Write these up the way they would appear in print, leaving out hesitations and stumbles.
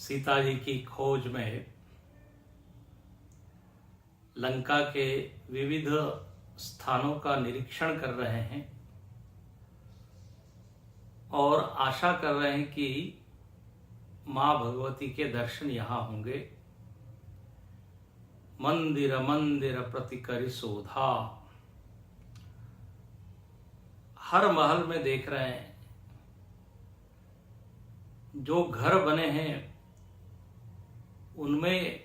सीता जी की खोज में लंका के विविध स्थानों का निरीक्षण कर रहे हैं और आशा कर रहे हैं कि मां भगवती के दर्शन यहाँ होंगे। मंदिर मंदिर प्रति करि शोधा, हर महल में देख रहे हैं जो घर बने हैं उनमें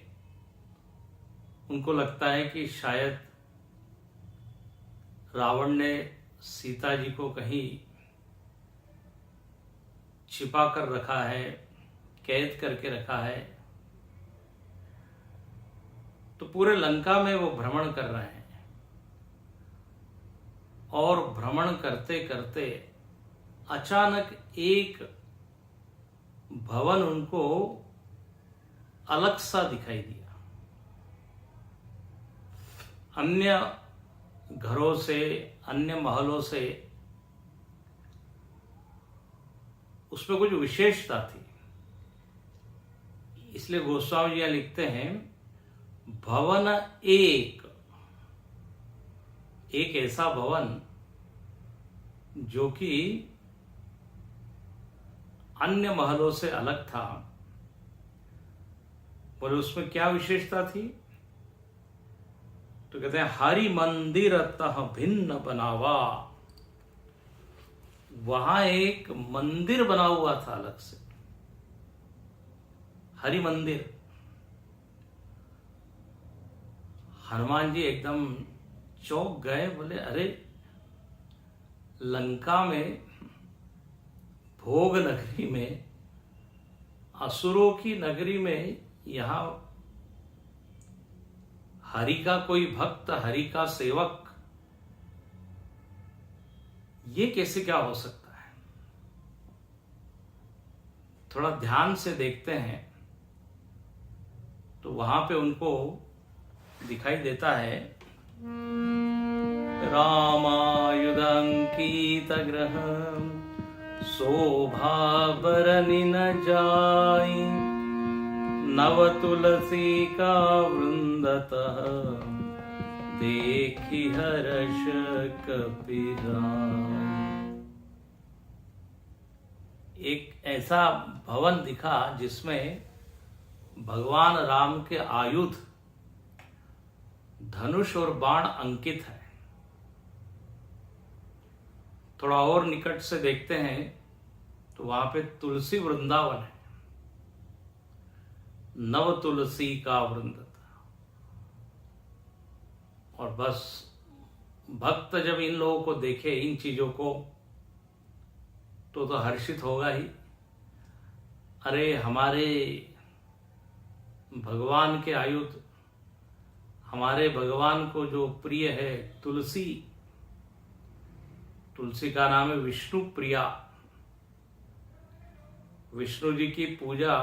उनको लगता है कि शायद रावण ने सीता जी को कहीं छिपा कर रखा है, कैद करके रखा है। तो पूरे लंका में वो भ्रमण कर रहे हैं और भ्रमण करते करते अचानक एक भवन उनको अलग सा दिखाई दिया। अन्य घरों से, अन्य महलों से उसमें कुछ विशेषता थी। इसलिए गोस्वामी जी लिखते हैं भवन एक ऐसा भवन जो कि अन्य महलों से अलग था। बोले उसमें क्या विशेषता थी? तो कहते हैं हरि मंदिर तह भिन्न बनावा। वहां एक मंदिर बना हुआ था अलग से, हरि मंदिर। हनुमान जी एकदम चौंक गए, बोले अरे लंका में, भोग नगरी में, असुरों की नगरी में यहां हरि का कोई भक्त, हरि का सेवक, ये कैसे क्या हो सकता है? थोड़ा ध्यान से देखते हैं तो वहां पे उनको दिखाई देता है रामायुधांकित ग्रहम शोभा बरनि न जाई, नव तुलसी का वृंदतः देखी हर्ष कपीराई। एक ऐसा भवन दिखा जिसमें भगवान राम के आयुध धनुष और बाण अंकित है। थोड़ा और निकट से देखते हैं तो वहां पे तुलसी वृंदावन है, नव तुलसी का वृंद। और बस भक्त जब इन लोगों को देखे, इन चीजों को, तो हर्षित होगा ही। अरे हमारे भगवान के आयुध, हमारे भगवान को जो प्रिय है तुलसी, तुलसी का नाम है विष्णु प्रिया। विष्णु जी की पूजा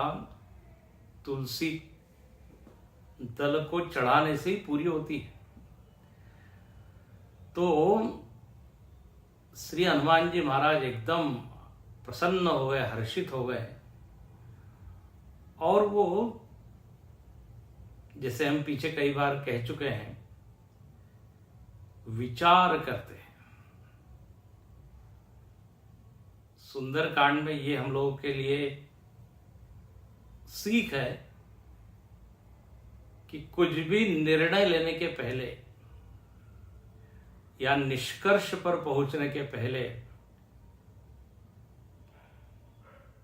तुलसी दल को चढ़ाने से ही पूरी होती है। तो श्री हनुमान जी महाराज एकदम प्रसन्न हो गए, हर्षित हो गए। और वो, जैसे हम पीछे कई बार कह चुके हैं, विचार करते हैं। सुंदर कांड में ये हम लोगों के लिए सीख है कि कुछ भी निर्णय लेने के पहले या निष्कर्ष पर पहुंचने के पहले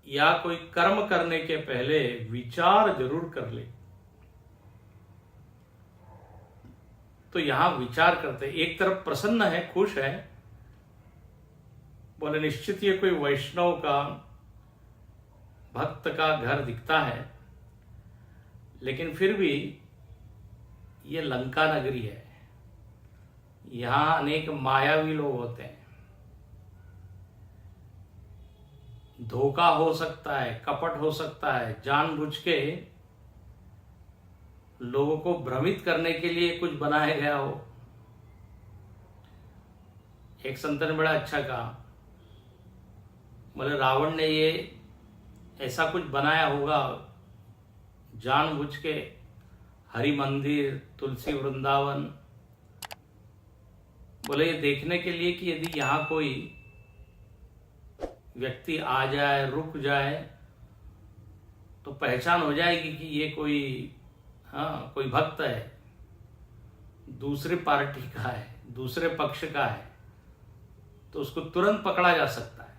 या कोई कर्म करने के पहले विचार जरूर कर ले। तो यहां विचार करते, एक तरफ प्रसन्न है, खुश है, बोले निश्चित ये कोई वैष्णव का, भक्त का घर दिखता है, लेकिन फिर भी ये लंका नगरी है, यहां अनेक मायावी लोग होते हैं, धोखा हो सकता है, कपट हो सकता है, जानबूझ के लोगों को भ्रमित करने के लिए कुछ बनाया गया हो। एक संत ने बड़ा अच्छा कहा, बोले रावण ने ये ऐसा कुछ बनाया होगा जानबूझ के हरि मंदिर, तुलसी वृंदावन, बोले ये देखने के लिए कि यदि यहाँ कोई व्यक्ति आ जाए, रुक जाए, तो पहचान हो जाएगी कि ये कोई कोई भक्त है, दूसरे पार्टी का है, दूसरे पक्ष का है, तो उसको तुरंत पकड़ा जा सकता है।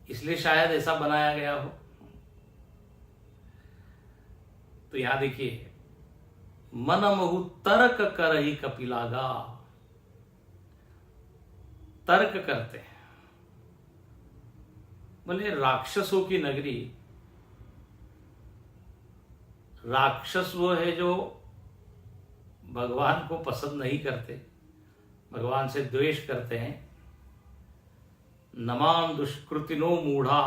इसलिए शायद ऐसा बनाया गया हो। तो यहां देखिए, मन महु तर्क कर ही कपिलागा, तर्क करते हैं। बोले राक्षसों की नगरी, राक्षस वो है जो भगवान को पसंद नहीं करते, भगवान से द्वेष करते हैं। नमाम दुष्कृतिनो मूढ़ा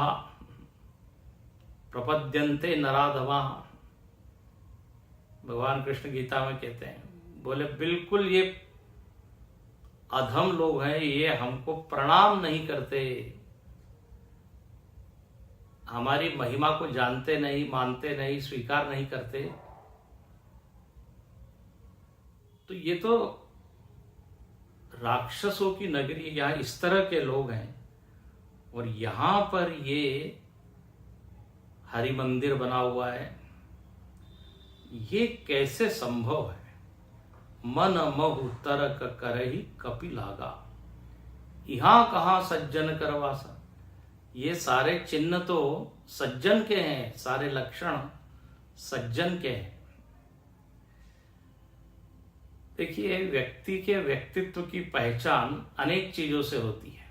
प्रपद्यन्ते नराधमा, भगवान कृष्ण गीता में कहते हैं, बोले बिल्कुल ये अधम लोग हैं, ये हमको प्रणाम नहीं करते, हमारी महिमा को जानते नहीं, मानते नहीं, स्वीकार नहीं करते। तो ये तो राक्षसों की नगरी, यहां इस तरह के लोग हैं, और यहां पर ये हरि मंदिर बना हुआ है। ये कैसे संभव है? मन महु तरक करहि कपिलागा, यहां कहां सज्जन करवासा। ये सारे चिन्ह तो सज्जन के हैं, सारे लक्षण सज्जन के हैं। देखिए, व्यक्ति के व्यक्तित्व की पहचान अनेक चीजों से होती है।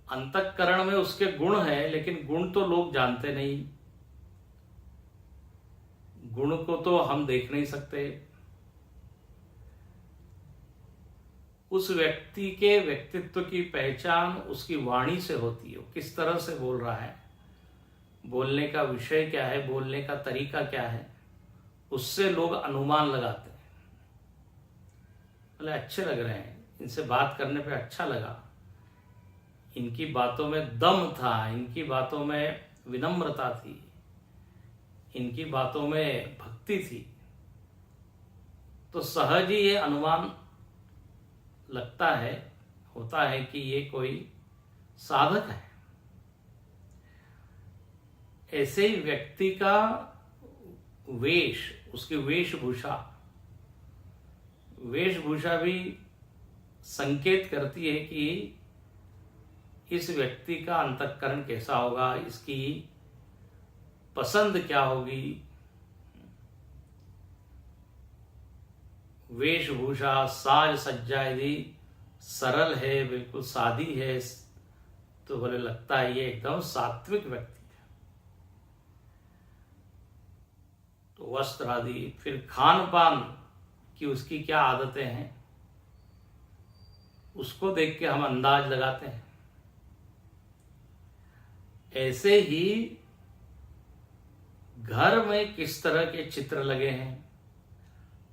अंतःकरण में उसके गुण हैं, लेकिन गुण तो लोग जानते नहीं, गुण को तो हम देख नहीं सकते। उस व्यक्ति के व्यक्तित्व की पहचान उसकी वाणी से होती है, किस तरह से बोल रहा है, बोलने का विषय क्या है, बोलने का तरीका क्या है, उससे लोग अनुमान लगाते हैं। बोले अच्छे लग रहे हैं, इनसे बात करने पे अच्छा लगा, इनकी बातों में दम था, इनकी बातों में विनम्रता थी, इनकी बातों में भक्ति थी, तो सहज ही ये अनुमान लगता है, होता है कि ये कोई साधक है। ऐसे ही व्यक्ति का वेश, उसकी वेशभूषा भी संकेत करती है कि इस व्यक्ति का अंतःकरण कैसा होगा, इसकी पसंद क्या होगी। वेशभूषा, साज सज्जा यदि सरल है, बिल्कुल सादी है, तो बोले लगता है ये एकदम सात्विक व्यक्ति है। तो वस्त्र आदि, फिर खान पान की उसकी क्या आदतें हैं, उसको देख के हम अंदाज लगाते हैं। ऐसे ही घर में किस तरह के चित्र लगे हैं,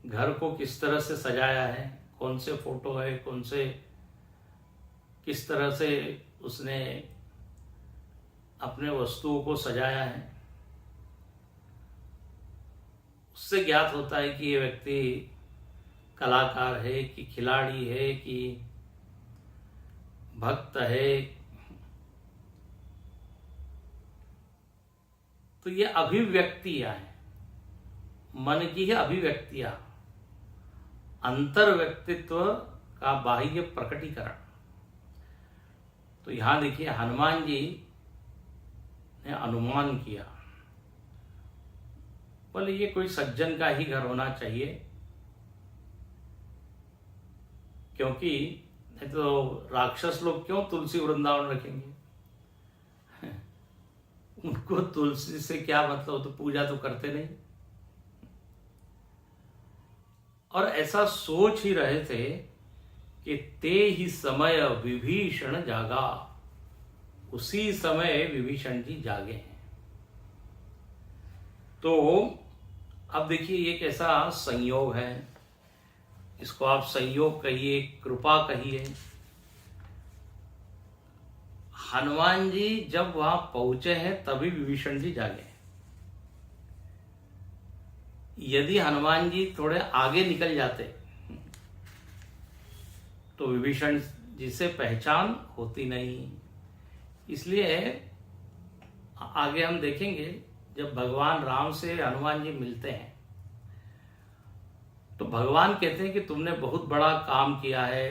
घर को किस तरह से सजाया है, कौन से फोटो है, कौन से किस तरह से उसने अपने वस्तुओं को सजाया है, उससे ज्ञात होता है कि ये व्यक्ति कलाकार है कि खिलाड़ी है कि भक्त है। तो ये अभिव्यक्तियां हैं, मन की ही अभिव्यक्तियां, अंतर व्यक्तित्व का बाह्य प्रकटीकरण। तो यहां देखिए, हनुमान जी ने अनुमान किया, बोले ये कोई सज्जन का ही घर होना चाहिए, क्योंकि नहीं तो राक्षस लोग क्यों तुलसी वृंदावन रखेंगे, उनको तुलसी से क्या मतलब, तो पूजा तो करते नहीं। और ऐसा सोच ही रहे थे कि ते ही समय विभीषण जागा, उसी समय विभीषण जी जागे हैं। तो अब देखिए, ये कैसा संयोग है, इसको आप संयोग कहिए, कृपा कहिए। हनुमान जी जब वहां पहुंचे हैं तभी विभीषण जी जागे हैं। यदि हनुमान जी थोड़े आगे निकल जाते तो विभीषण जी से पहचान होती नहीं। इसलिए आगे हम देखेंगे जब भगवान राम से हनुमान जी मिलते हैं तो भगवान कहते हैं कि तुमने बहुत बड़ा काम किया है,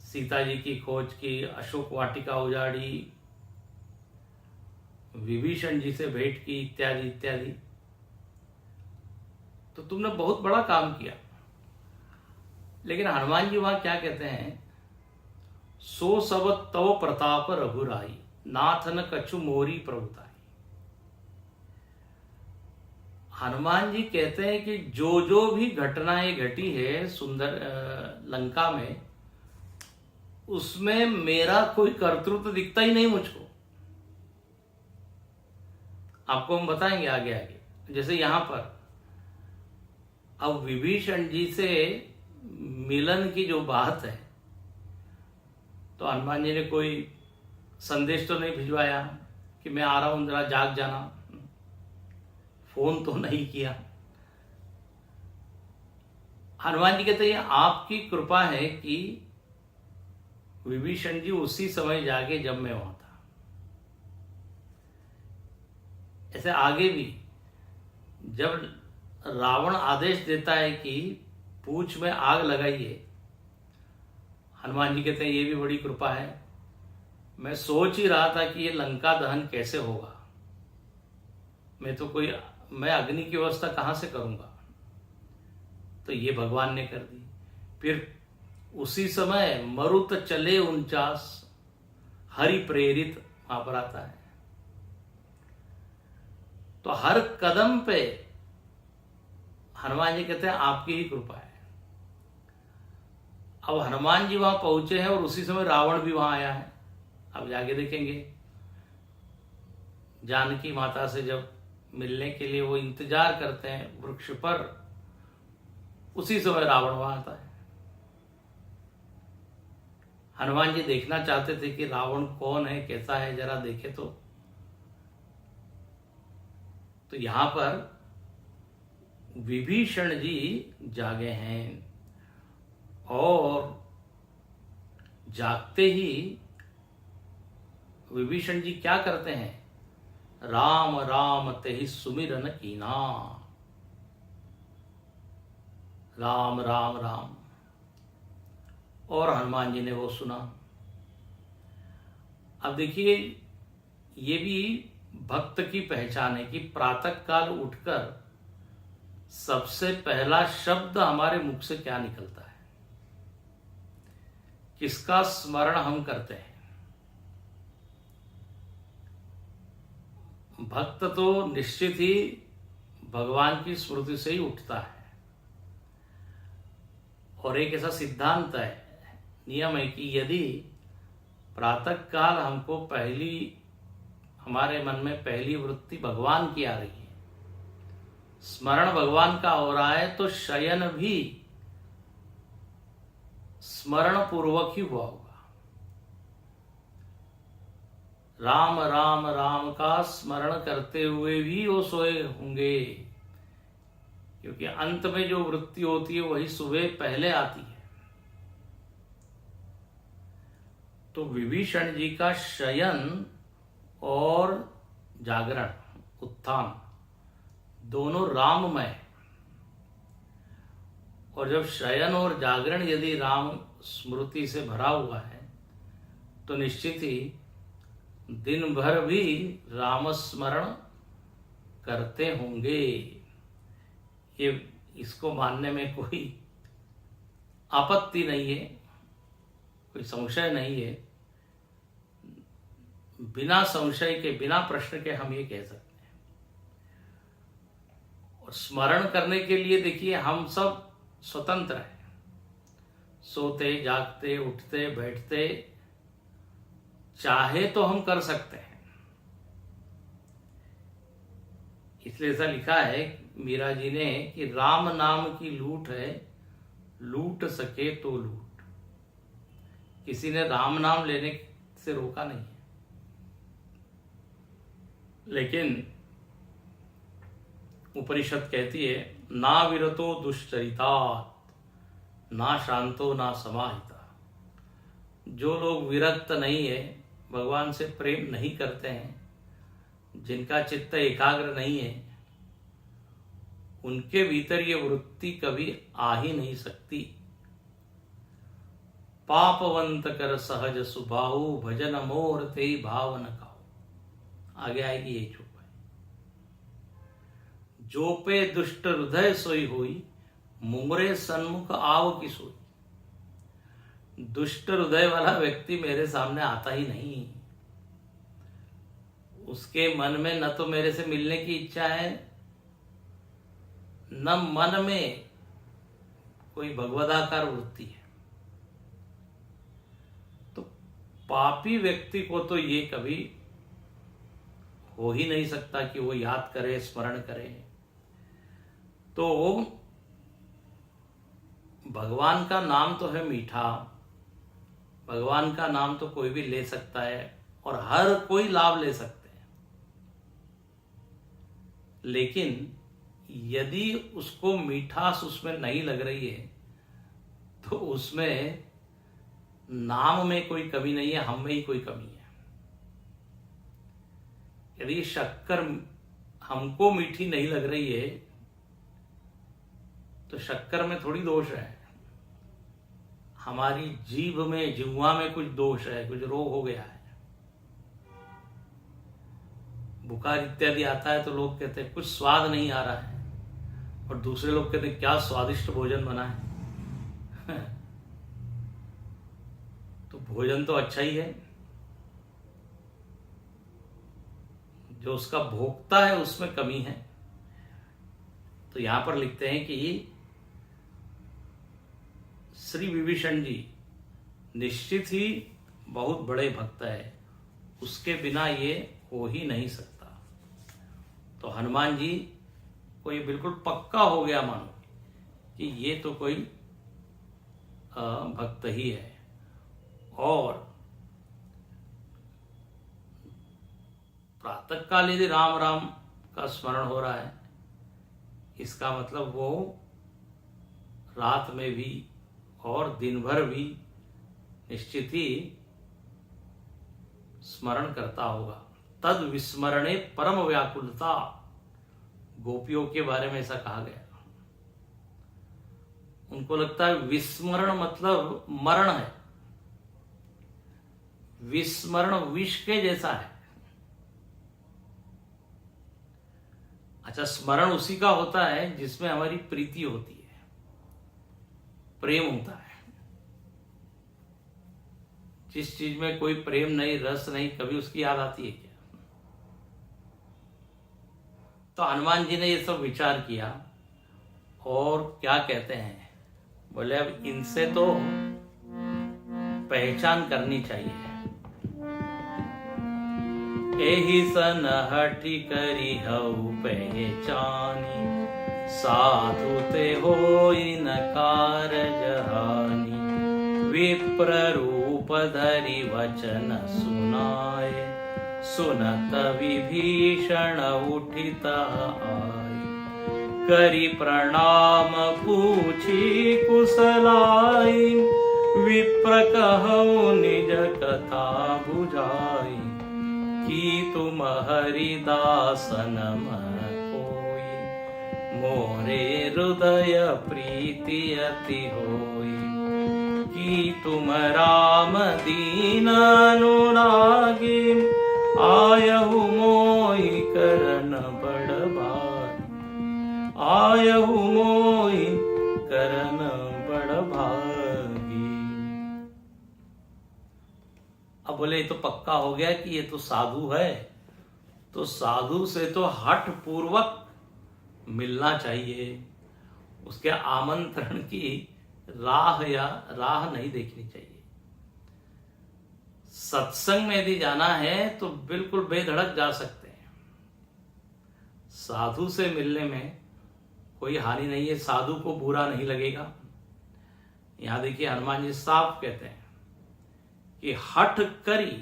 सीता जी की खोज की, अशोक वाटिका उजाड़ी, विभीषण जी से भेंट की, इत्यादि इत्यादि। तो तुमने बहुत बड़ा काम किया। लेकिन हनुमान जी वहां क्या कहते हैं, सो सब तव प्रताप रघुराई, नाथ न कछु मोरी प्रभुताई। हनुमान जी कहते हैं कि जो जो भी घटनाएं घटी है सुंदर लंका में, उसमें मेरा कोई कर्तृत्व दिखता ही नहीं मुझको। आपको हम बताएंगे आगे आगे। जैसे यहां पर अब विभीषण जी से मिलन की जो बात है, तो हनुमान जी ने कोई संदेश तो नहीं भिजवाया कि मैं आ रहा हूं, जरा जाग जाना, फोन तो नहीं किया। हनुमान जी कहते हैं आपकी कृपा है कि विभीषण जी उसी समय जागे जब मैं वहां था। ऐसे आगे भी जब रावण आदेश देता है कि पूंछ में आग लगाइए, हनुमान जी कहते हैं ये भी बड़ी कृपा है। मैं सोच ही रहा था कि ये लंका दहन कैसे होगा, मैं अग्नि की व्यवस्था कहां से करूंगा, तो ये भगवान ने कर दी। फिर उसी समय मरुत चले 49, हरि प्रेरित वहां पर आता है। तो हर कदम पे हनुमान जी कहते हैं आपकी ही कृपा है। अब हनुमान जी वहां पहुंचे हैं और उसी समय रावण भी वहां आया है। अब जाके देखेंगे जानकी माता से जब मिलने के लिए वो इंतजार करते हैं वृक्ष पर, उसी समय रावण वहां आता है। हनुमान जी देखना चाहते थे कि रावण कौन है, कैसा है, जरा देखे तो यहां पर विभीषण जी जागे हैं और जागते ही विभीषण जी क्या करते हैं, राम राम तेहि सुमिरन कीना, राम राम राम। और हनुमान जी ने वो सुना। अब देखिए ये भी भक्त की पहचान है कि प्रातः काल उठकर सबसे पहला शब्द हमारे मुख से क्या निकलता है, किसका स्मरण हम करते हैं। भक्त तो निश्चित ही भगवान की स्मृति से ही उठता है। और एक ऐसा सिद्धांत है, नियम है कि यदि प्रातः काल हमको हमारे मन में पहली वृत्ति भगवान की आ रही है, स्मरण भगवान का हो रहा है, तो शयन भी स्मरण पूर्वक ही हुआ होगा। राम राम राम का स्मरण करते हुए भी वो सोए होंगे, क्योंकि अंत में जो वृत्ति होती है वही सुबह पहले आती है। तो विभीषण जी का शयन और जागरण, उत्थान, दोनों राममय। और जब शयन और जागरण यदि राम स्मृति से भरा हुआ है, तो निश्चित ही दिन भर भी राम स्मरण करते होंगे। ये इसको मानने में कोई आपत्ति नहीं है, कोई संशय नहीं है। बिना संशय के, बिना प्रश्न के हम ये कह सकते हैं। और स्मरण करने के लिए देखिए हम सब स्वतंत्र हैं, सोते जागते उठते बैठते चाहे तो हम कर सकते हैं। इसलिए ऐसा लिखा है मीरा जी ने कि राम नाम की लूट है, लूट सके तो लूट। किसी ने राम नाम लेने से रोका नहीं है, लेकिन उपनिषद कहती है ना विरतो दुश्चरितात् ना शांतो ना समाहिता। जो लोग विरक्त नहीं है, भगवान से प्रेम नहीं करते हैं, जिनका चित्त एकाग्र नहीं है, उनके भीतर ये वृत्ति कभी आ ही नहीं सकती। पापवंत कर सहज सुभाऊ भजन मोर ते भावन खाओ। आगे आएगी ये चुप है। जो पे दुष्ट हृदय सोई हुई मुमरे सन्मुख आव की सोई। दुष्ट हृदय वाला व्यक्ति मेरे सामने आता ही नहीं। उसके मन में न तो मेरे से मिलने की इच्छा है, न मन में कोई भगवदाकार वृत्ति है। तो पापी व्यक्ति को तो ये कभी हो ही नहीं सकता कि वो याद करे, स्मरण करे। तो भगवान का नाम तो है मीठा, भगवान का नाम तो कोई भी ले सकता है और हर कोई लाभ ले सकते हैं, लेकिन यदि उसको मिठास उसमें नहीं लग रही है तो उसमें नाम में कोई कमी नहीं है, हम में ही कोई कमी है। यदि शक्कर हमको मीठी नहीं लग रही है तो शक्कर में थोड़ी दोष है, हमारी जीभ में, जिह्वा में कुछ दोष है, कुछ रोग हो गया है। बुखार इत्यादि आता है तो लोग कहते हैं कुछ स्वाद नहीं आ रहा है, और दूसरे लोग कहते हैं क्या स्वादिष्ट भोजन बना है। तो भोजन तो अच्छा ही है, जो उसका भोक्ता है उसमें कमी है। तो यहां पर लिखते हैं कि श्री विभीषण जी निश्चित ही बहुत बड़े भक्त है, उसके बिना ये हो ही नहीं सकता। तो हनुमान जी को ये बिल्कुल पक्का हो गया मानो कि ये तो कोई भक्त ही है। और प्रातःकाल यदि राम राम का स्मरण हो रहा है, इसका मतलब वो रात में भी और दिन भर भी निश्चित ही स्मरण करता होगा। तद विस्मरणे परम व्याकुलता, गोपियों के बारे में ऐसा कहा गया। उनको लगता है विस्मरण मतलब मरण है, विस्मरण विष के जैसा है। अच्छा, स्मरण उसी का होता है जिसमें हमारी प्रीति होती है, प्रेम होता है। जिस चीज में कोई प्रेम नहीं, रस नहीं, कभी उसकी याद आती है क्या? तो हनुमान जी ने ये सब विचार किया और क्या कहते हैं, बोले अब इनसे तो पहचान करनी चाहिए। एहि सन हठि करी हऊ पहचानी, साधु ते होई न कारज हानि। विप्र रूप धरि वचन सुनाए, सुनत विभीषण उठित आए। करी प्रणाम पूछी कुशलाई, विप्र कहऊ निज कथा बुझाई। कि तुम हरिदासन कोई, मोरे हृदय प्रीति अति होई। कि तुम राम दीन अनुरागी, आयहु मोहि करन बड़ भारी। आयहु मोहि करन बड़ भागी। अब बोले ये तो पक्का हो गया कि ये तो साधु है, तो साधु से तो हठ पूर्वक मिलना चाहिए, उसके आमंत्रण की राह नहीं देखनी चाहिए। सत्संग में यदि जाना है तो बिल्कुल बेधड़क जा सकते हैं। साधु से मिलने में कोई हानि नहीं है, साधु को बुरा नहीं लगेगा। यहां देखिए हनुमान जी साफ कहते हैं कि हठ करी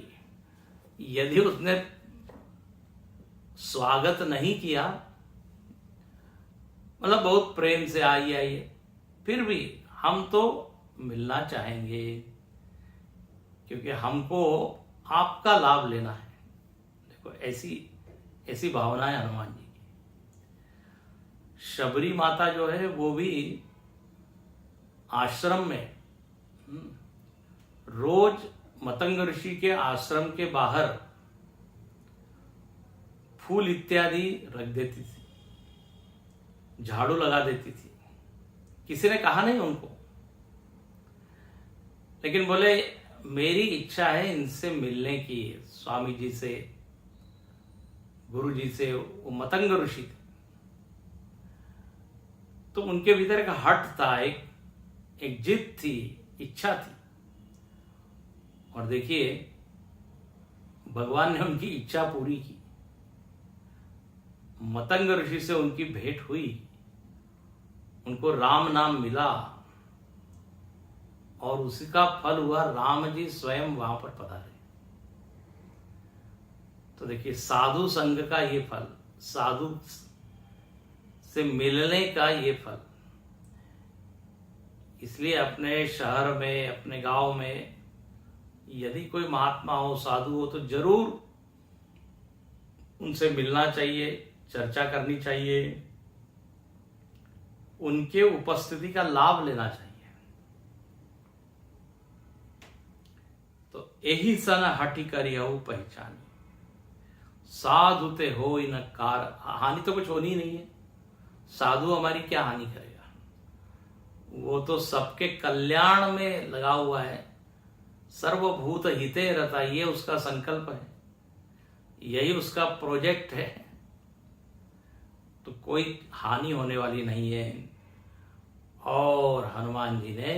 यदि उसने स्वागत नहीं किया, मतलब बहुत प्रेम से आइए, फिर भी हम तो मिलना चाहेंगे क्योंकि हमको आपका लाभ लेना है। देखो ऐसी भावना है हनुमान जी की। शबरी माता जो है वो भी आश्रम में रोज मतंग ऋषि के आश्रम के बाहर फूल इत्यादि रख देती थी, झाड़ू लगा देती थी। किसी ने कहा नहीं उनको, लेकिन बोले मेरी इच्छा है इनसे मिलने की, स्वामी जी से, गुरु जी से। वो मतंग ऋषि थे, तो उनके भीतर एक हट था, एक जिद थी, इच्छा थी। और देखिए भगवान ने उनकी इच्छा पूरी की। मतंग ऋषि से उनकी भेंट हुई, उनको राम नाम मिला और उसी का फल हुआ राम जी स्वयं वहां पर पधारे। तो देखिए साधु संग का ये फल, साधु से मिलने का ये फल। इसलिए अपने शहर में, अपने गांव में यदि कोई महात्मा हो, साधु हो, तो जरूर उनसे मिलना चाहिए, चर्चा करनी चाहिए, उनके उपस्थिति का लाभ लेना चाहिए। तो यही सन हठी करियहु पहचानी, साधु ते हो न कार। हानि तो कुछ होनी नहीं है, साधु हमारी क्या हानि करेगा, वो तो सबके कल्याण में लगा हुआ है, सर्वभूत हिते रता, ये उसका संकल्प है, यही उसका प्रोजेक्ट है। तो कोई हानि होने वाली नहीं है। और हनुमान जी ने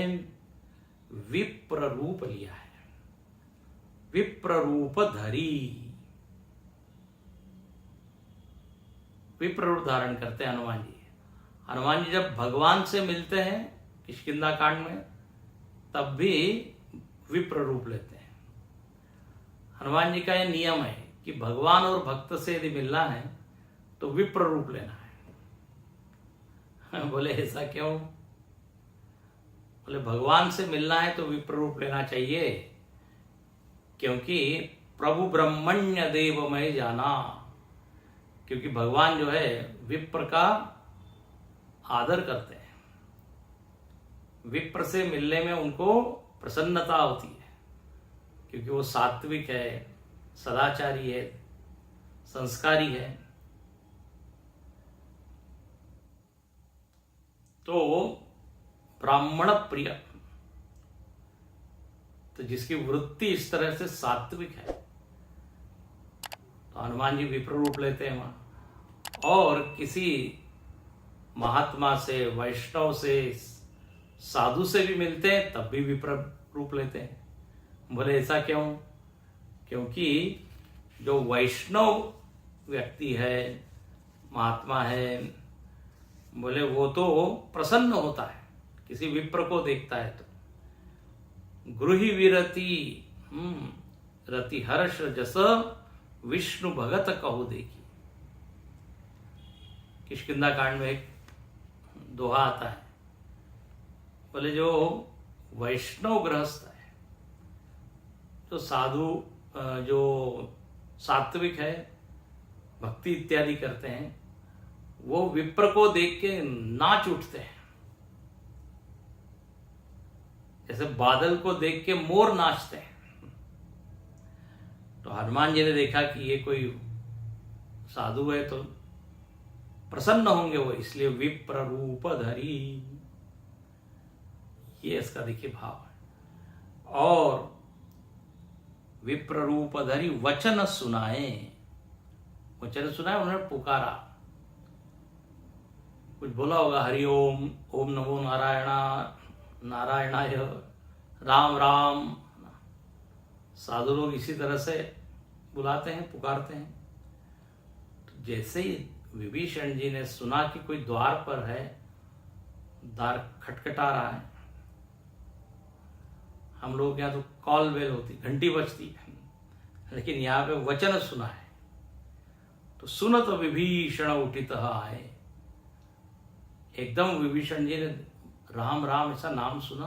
विप्र रूप लिया है, विप्र रूप धरी, विप्र रूप धारण करते हैं हनुमान जी। हनुमान जी जब भगवान से मिलते हैं किष्किंधा कांड में, तब भी विप्र रूप लेते हैं। हनुमान जी का यह नियम है कि भगवान और भक्त से यदि मिलना है तो विप्र रूप लेना है। बोले ऐसा क्यों? बोले भगवान से मिलना है तो विप्र रूप लेना चाहिए, क्योंकि प्रभु ब्रह्मण्य देवमय जाना, क्योंकि भगवान जो है विप्र का आदर करते हैं। विप्र से मिलने में उनको प्रसन्नता होती है, क्योंकि वो सात्विक है, सदाचारी है, संस्कारी है। तो ब्राह्मण प्रिय, तो जिसकी वृत्ति इस तरह से सात्विक है, तो हनुमान जी विप्र रूप लेते हैं वहां। और किसी महात्मा से, वैष्णव से, साधु से भी मिलते हैं तब भी विप्र रूप लेते हैं। बोले ऐसा क्यों? क्योंकि जो वैष्णव व्यक्ति है, महात्मा है, बोले वो तो प्रसन्न होता है किसी विप्र को देखता है तो। गृही विरति रति हर्ष जस विष्णु भगत कहु देखी। किष्किंधा कांड में एक दोहा आता है, बोले जो वैष्णव गृहस्थ है, जो साधु, जो सात्विक है, भक्ति इत्यादि करते हैं, वो विप्र को देख के नाच उठते हैं। जैसे बादल को देख के मोर नाचते हैं। तो हनुमान जी ने देखा कि ये कोई साधु है तो प्रसन्न होंगे वो, इसलिए विप्र रूप धरी, ये इसका देखिए भाव है। और विप्र रूप धरी वचन सुनाए, वचन सुनाए, उन्होंने पुकारा, कुछ बोला होगा, हरि ओम, ओम नमो नारायणाय, राम राम। साधु लोग इसी तरह से बुलाते हैं, पुकारते हैं। तो जैसे ही विभीषण जी ने सुना कि कोई द्वार पर है, द्वार खटखटा रहा है, हम लोग यहाँ तो कॉल बेल होती, घंटी बजती है, लेकिन यहाँ पे वचन सुना है। तो सुनत विभीषण उठित आए, एकदम विभीषण जी ने राम राम ऐसा नाम सुना,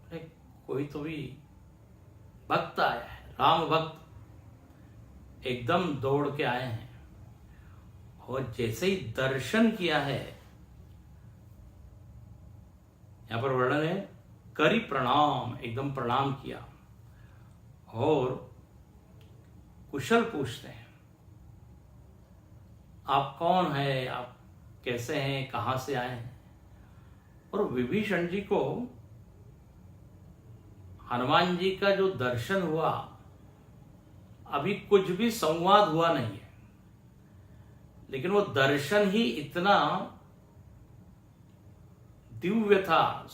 अरे कोई तो भी भक्त आया है, राम भक्त, एकदम दौड़ के आए हैं। और जैसे ही दर्शन किया है, यहां पर वर्णन है करी प्रणाम, एकदम प्रणाम किया और कुशल पूछते हैं, आप कौन है, आप कैसे हैं, कहां से आए हैं। और विभीषण जी को हनुमान जी का जो दर्शन हुआ, अभी कुछ भी संवाद हुआ नहीं है, लेकिन वो दर्शन ही इतना दिव्य था,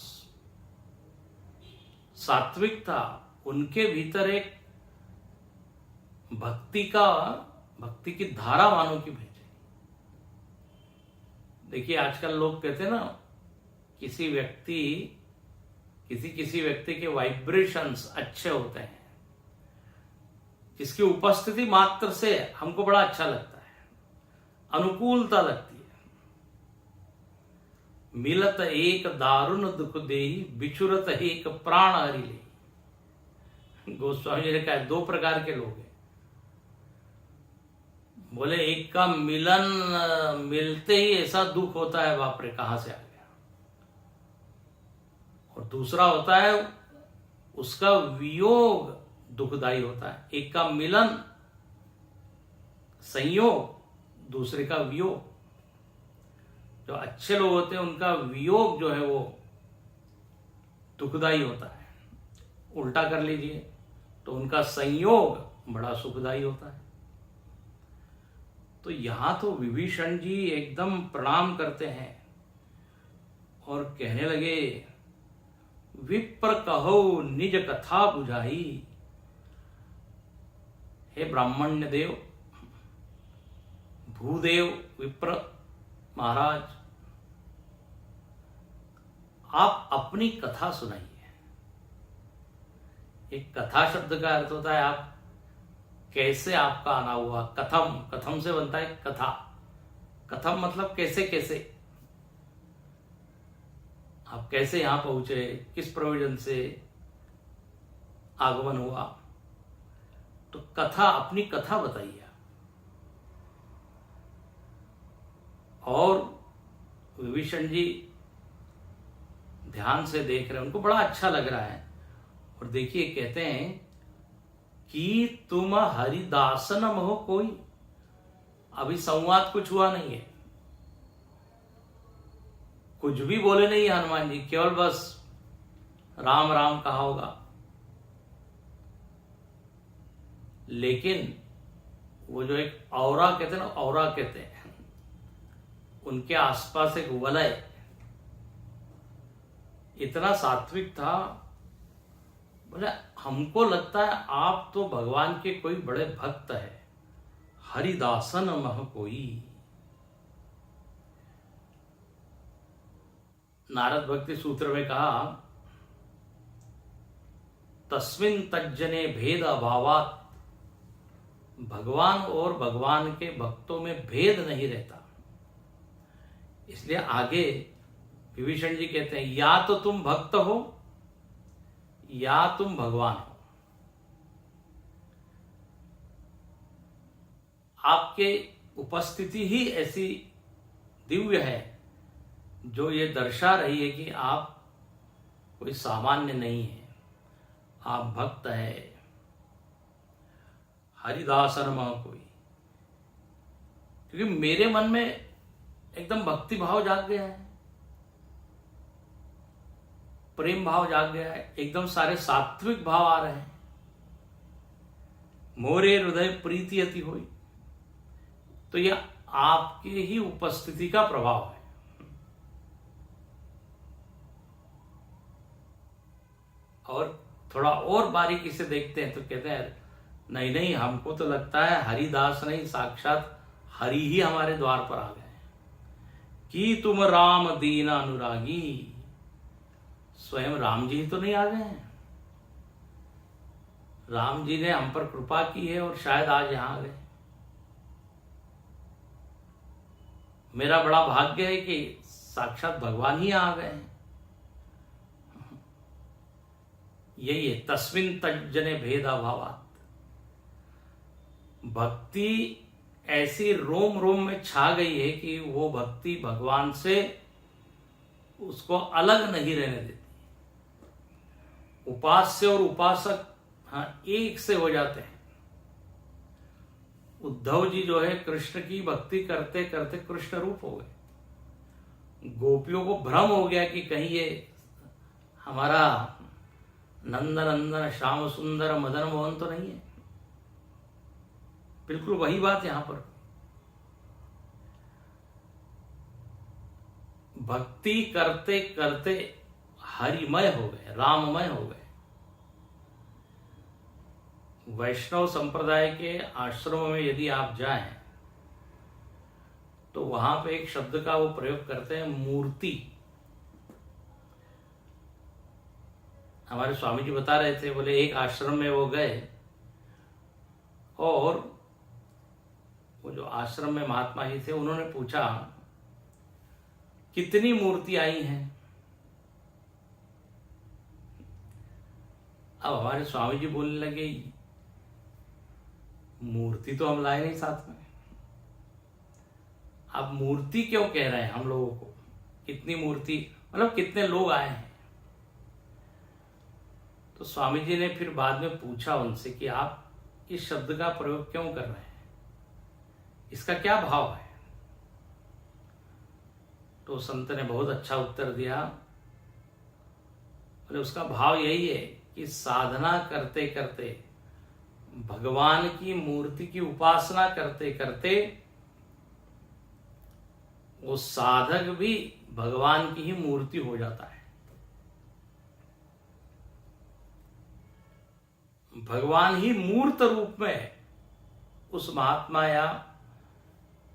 सात्विक था, उनके भीतर एक भक्ति की धारा मानो की भेजी। देखिए आजकल लोग कहते हैं ना, किसी व्यक्ति के वाइब्रेशंस अच्छे होते हैं, जिसकी उपस्थिति मात्र से हमको बड़ा अच्छा लगता है, अनुकूलता लगती है। मिलत एक दारुण दुख देही, बिछुरत एक प्राण हरि ले। गोस्वामी जी ने कहा 2 प्रकार के लोग हैं। बोले एक का मिलन मिलते ही ऐसा दुख होता है, बाप रे कहां से आ गया। और दूसरा होता है उसका वियोग दुखदाई होता है। एक का मिलन संयोग, दूसरे का वियोग। जो अच्छे लोग होते हैं उनका वियोग जो है वो दुखदाई होता है, उल्टा कर लीजिए तो उनका संयोग बड़ा सुखदाई होता है। तो यहां तो विभीषण जी एकदम प्रणाम करते हैं और कहने लगे, विप्र कहो निज कथा बुझाई। हे ब्राह्मण्य देव, भूदेव, विप्र महाराज, आप अपनी कथा सुनाइए। एक कथा शब्द का अर्थ होता है आप कैसे आपका आना हुआ। कथम से बनता है कथा। कथम मतलब कैसे कैसे आप कैसे यहां पहुंचे, किस प्रयोजन से आगमन हुआ। तो कथा, अपनी कथा बताइए। और विभीषण जी ध्यान से देख रहे हैं, उनको बड़ा अच्छा लग रहा है। और देखिए कहते हैं कि तुम हरिदासन हो कोई। अभी संवाद कुछ हुआ नहीं है, कुछ भी बोले नहीं हनुमान जी, केवल बस राम राम कहा होगा। लेकिन वो जो एक औरा कहते हैं ना, औरा कहते हैं, उनके आसपास एक वलय इतना सात्विक था। बोले हमको लगता है आप तो भगवान के कोई बड़े भक्त है, हरिदासन मह कोई। नारद भक्ति सूत्र में कहा, तस्मिन तज्जने भेद अभावात। भगवान और भगवान के भक्तों में भेद नहीं रहता। इसलिए आगे विभीषण जी कहते हैं, या तो तुम भक्त हो या तुम भगवान हो। आपके उपस्थिति ही ऐसी दिव्य है जो ये दर्शा रही है कि आप कोई सामान्य नहीं है, आप भक्त है, हरिदासन मह कोई। क्योंकि मेरे मन में एकदम भक्ति भाव जाग गया है, प्रेम भाव जाग गया है, एकदम सारे सात्विक भाव आ रहे हैं। मोरे हृदय प्रीति अति होई। तो यह आपके ही उपस्थिति का प्रभाव है। और थोड़ा और बारीकी से देखते हैं तो कहते हैं, नहीं नहीं, हमको तो लगता है हरिदास नहीं, साक्षात हरि ही हमारे द्वार पर आ गए कि तुम राम दीन अनुरागी। स्वयं राम जी तो नहीं आ गए हैं? राम जी ने हम पर कृपा की है और शायद आज यहां आ गए। मेरा बड़ा भाग्य है कि साक्षात भगवान ही आ गए हैं। यही है तस्मिन तज्जने भेद अभावात। भक्ति ऐसी रोम रोम में छा गई है कि वो भक्ति भगवान से उसको अलग नहीं रहने देती। उपास्य और उपासक एक से हो जाते हैं। उद्धव जी जो है कृष्ण की भक्ति करते करते कृष्ण रूप हो गए। गोपियों को भ्रम हो गया कि कहीं ये हमारा नंद नंदन श्याम सुंदर मदन मोहन तो नहीं है। बिल्कुल वही बात यहां पर। भक्ति करते करते हरिमय हो गए, राममय हो गए। वैष्णव संप्रदाय के आश्रमों में यदि आप जाएं तो वहां पे एक शब्द का वो प्रयोग करते हैं, मूर्ति। हमारे स्वामी जी बता रहे थे, बोले एक आश्रम में वो गए और वो जो आश्रम में महात्मा जी थे उन्होंने पूछा कितनी मूर्ति आई हैं। अब हमारे स्वामी जी बोलने लगे मूर्ति तो हम लाए नहीं साथ में, आप मूर्ति क्यों कह रहे हैं हम लोगों को? कितनी मूर्ति मतलब कितने लोग आए हैं? तो स्वामी जी ने फिर बाद में पूछा उनसे कि आप इस शब्द का प्रयोग क्यों कर रहे हैं, इसका क्या भाव है? तो संत ने बहुत अच्छा उत्तर दिया। बोले उसका भाव यही है कि साधना करते करते, भगवान की मूर्ति की उपासना करते करते वो साधक भी भगवान की ही मूर्ति हो जाता है। भगवान ही मूर्त रूप में उस महात्मा या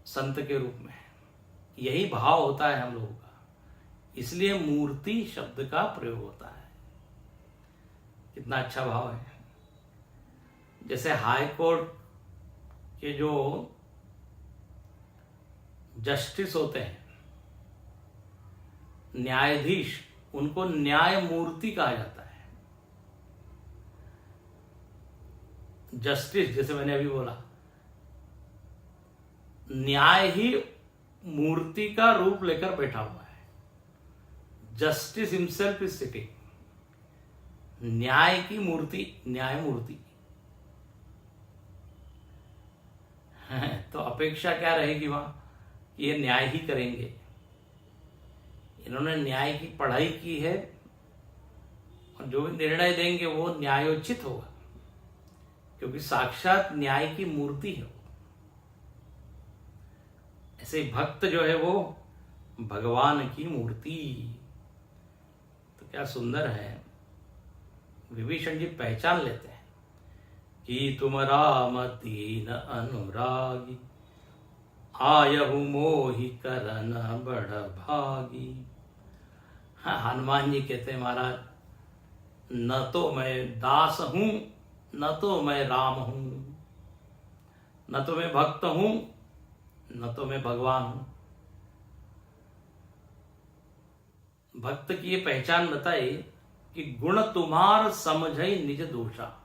संत के रूप में है। यही भाव होता है हम लोगों का, इसलिए मूर्ति शब्द का प्रयोग होता है। कितना अच्छा भाव है। जैसे हाई कोर्ट के जो जस्टिस होते हैं, न्यायाधीश, उनको न्याय मूर्ति कहा जाता है। जस्टिस, जैसे मैंने अभी बोला, न्याय ही मूर्ति का रूप लेकर बैठा हुआ है। Justice himself is sitting. न्याय की मूर्ति, न्याय मूर्ति। तो अपेक्षा क्या रहेगी वहां? ये न्याय ही करेंगे। इन्होंने न्याय की पढ़ाई की है और जो भी निर्णय देंगे वो न्यायोचित होगा, क्योंकि साक्षात न्याय की मूर्ति है। ऐसे भक्त जो है वो भगवान की मूर्ति। तो क्या सुंदर है। विभीषण जी पहचान लेते हैं कि तुम राम दीन अनुरागी, आयहु मोहि करन बड़ भागी। हाँ, हनुमान जी कहते हैं महाराज, न तो मैं दास हूं, न तो मैं राम हूं, न तो मैं भक्त हूं, न तो मैं भगवान हूं। भक्त की ये पहचान बताई कि गुण तुम्हार समझई निज दोषा।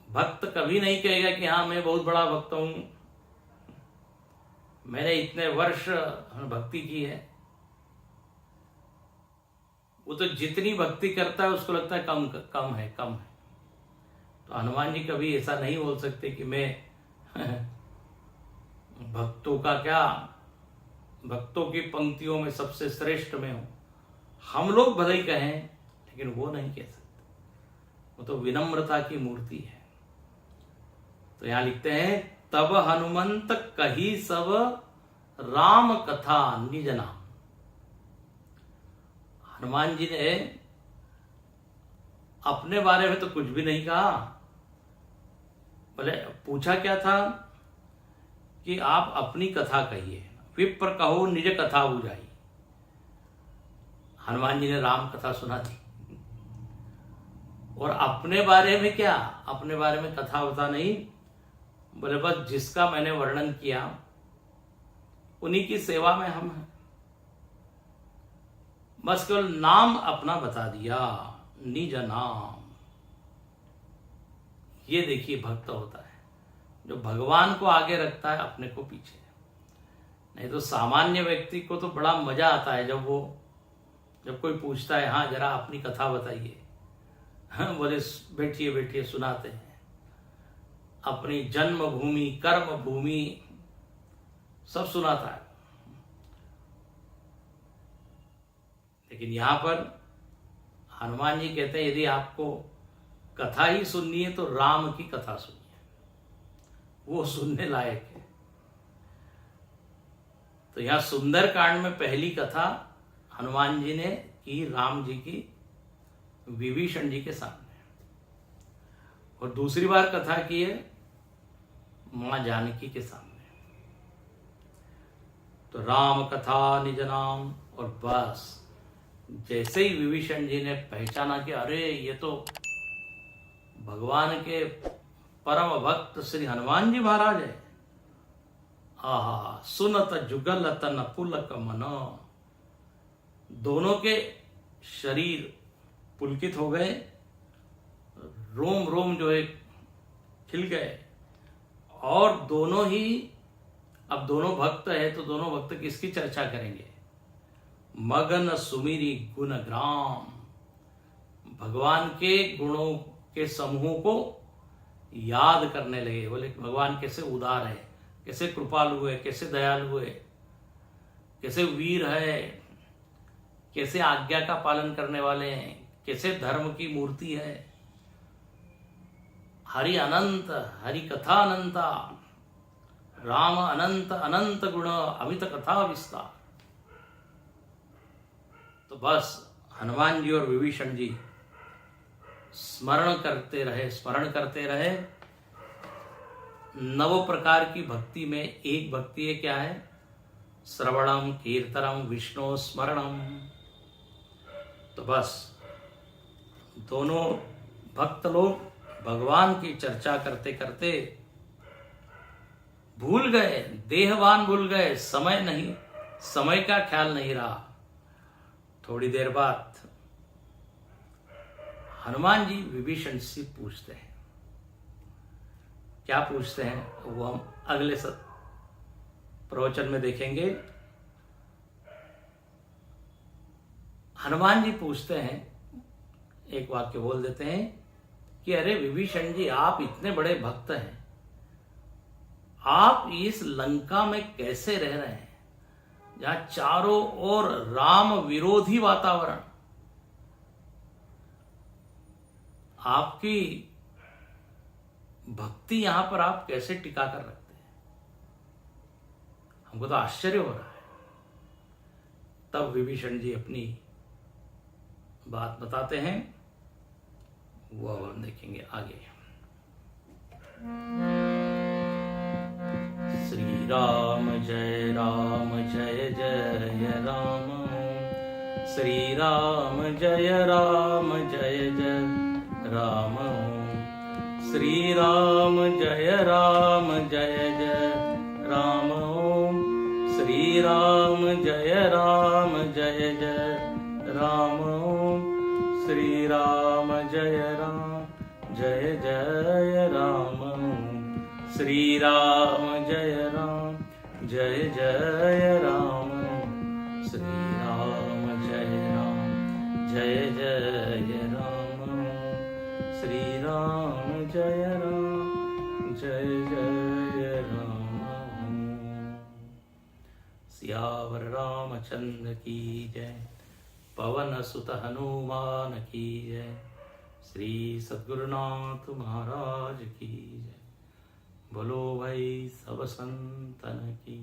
भक्त कभी नहीं कहेगा कि हाँ मैं बहुत बड़ा भक्त हूं, मैंने इतने वर्ष भक्ति की है। वो तो जितनी भक्ति करता है उसको लगता है कम है। तो हनुमान जी कभी ऐसा नहीं बोल सकते कि मैं भक्तों का क्या, भक्तों की पंक्तियों में सबसे श्रेष्ठ में हूं। हम लोग भले ही कहें, लेकिन वो नहीं कह सकते। वो तो विनम्रता की मूर्ति है। तो यहां लिखते हैं, तब हनुमंत कही सब राम कथा निज नाम। हनुमान जी ने अपने बारे में तो कुछ भी नहीं कहा। बोले पूछा क्या था कि आप अपनी कथा कहिए। विप्र कहो निज कथा बुझाई। हनुमान जी ने राम कथा सुना दी। और अपने बारे में क्या, अपने बारे में कथा वथा नहीं, बोले बस जिसका मैंने वर्णन किया उन्हीं की सेवा में हम हैं। बस केवल नाम अपना बता दिया, निज नाम। ये देखिए भक्त होता है जो भगवान को आगे रखता है, अपने को पीछे। नहीं तो सामान्य व्यक्ति को तो बड़ा मजा आता है जब कोई पूछता है, हाँ जरा अपनी कथा बताइए, हाँ बोले बैठिए बैठिए सुनाते हैं। अपनी जन्मभूमि, कर्म भूमि सब सुनाता है। लेकिन यहां पर हनुमान जी कहते हैं, यदि आपको कथा ही सुननी है तो राम की कथा सुनिए, वो सुनने लायक है। तो यहां सुंदर कांड में पहली कथा हनुमान जी ने की राम जी की विभीषण जी के सामने, और दूसरी बार कथा की है मां जानकी के सामने। तो राम कथा निज नाम। और बस जैसे ही विभीषण जी ने पहचाना कि अरे ये तो भगवान के परम भक्त श्री हनुमान जी महाराज है, आहा सुनत जुगल तन पुलक मन, दोनों के शरीर पुलकित हो गए, रोम रोम जो है खिल गए। और दोनों ही, अब दोनों भक्त है तो दोनों भक्त किसकी चर्चा करेंगे, मगन सुमिरी गुण ग्राम, भगवान के गुणों के समूह को याद करने लगे। बोले भगवान कैसे उदार है, कैसे कृपालु है, कैसे दयालु है, कैसे वीर है, कैसे आज्ञा का पालन करने वाले हैं, कैसे धर्म की मूर्ति है। हरि अनंत, हरि कथा अनंता, राम अनंत अनंत गुण अमित कथा विस्तार। तो बस हनुमान जी और विभीषण जी स्मरण करते रहे। नव प्रकार की भक्ति में एक भक्ति है, क्या है, श्रवणम कीर्तनम विष्णु स्मरणम। तो बस दोनों भक्त लोग भगवान की चर्चा करते करते भूल गए, देहवान भूल गए, समय का ख्याल नहीं रहा। थोड़ी देर बाद हनुमान जी विभीषण से पूछते हैं, क्या पूछते हैं वो हम अगले प्रवचन में देखेंगे। हनुमान जी पूछते हैं, एक वाक्य बोल देते हैं कि अरे विभीषण जी, आप इतने बड़े भक्त हैं, आप इस लंका में कैसे रह रहे हैं जहां चारों ओर राम विरोधी वातावरण, आपकी भक्ति यहां पर आप कैसे टिका कर रखते हैं, हमको तो आश्चर्य हो रहा है। तब विभीषण जी अपनी बात बताते हैं, वो अब हम देखेंगे आगे। श्री राम जय जय राम, श्री राम जय जय राम, श्री राम जय जय राम, श्री राम जय जय राम, श्री राम जय जय राम, श्री राम जय जय राम, श्री राम जय जय राम, श्री राम जय जय राम। सियावर रामचंद्र की जय, पवन सुत हनुमान की जय, श्री सद्गुरुनाथ महाराज की जय। बोलो भाई सब संतन की।